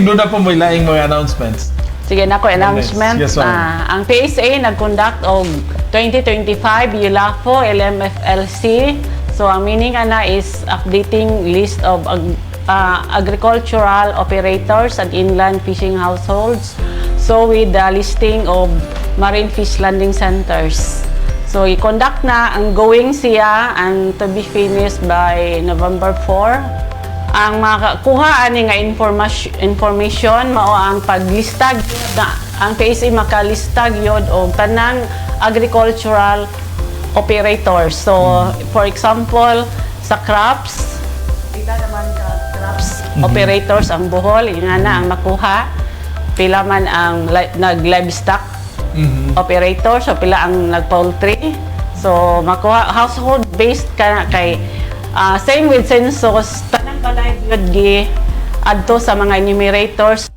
inuna po mo ilaing mga announcements. Sige na ko announcement. Yes, ma'am. Ang PSA nag-conduct og 2025 ULAFO-LMFLC. So ang meaning ana is updating list of agricultural operators and inland fishing households. So with the listing of marine fish landing centers. So i-conduct na ang going siya and to be finished by November 4. Ang makakuha ani nga information mao ang paglistag na ang PSA makalistag yod og tanang agricultural operators. So for example sa crops, pila naman ka crops operators ang Bohol, nga na ang makuha. Pila man ang nag-livestock operator, so pila ang nag-poultry. So makuha household based ka kay same with census, tanang balay gyud gi adto sa mga enumerators.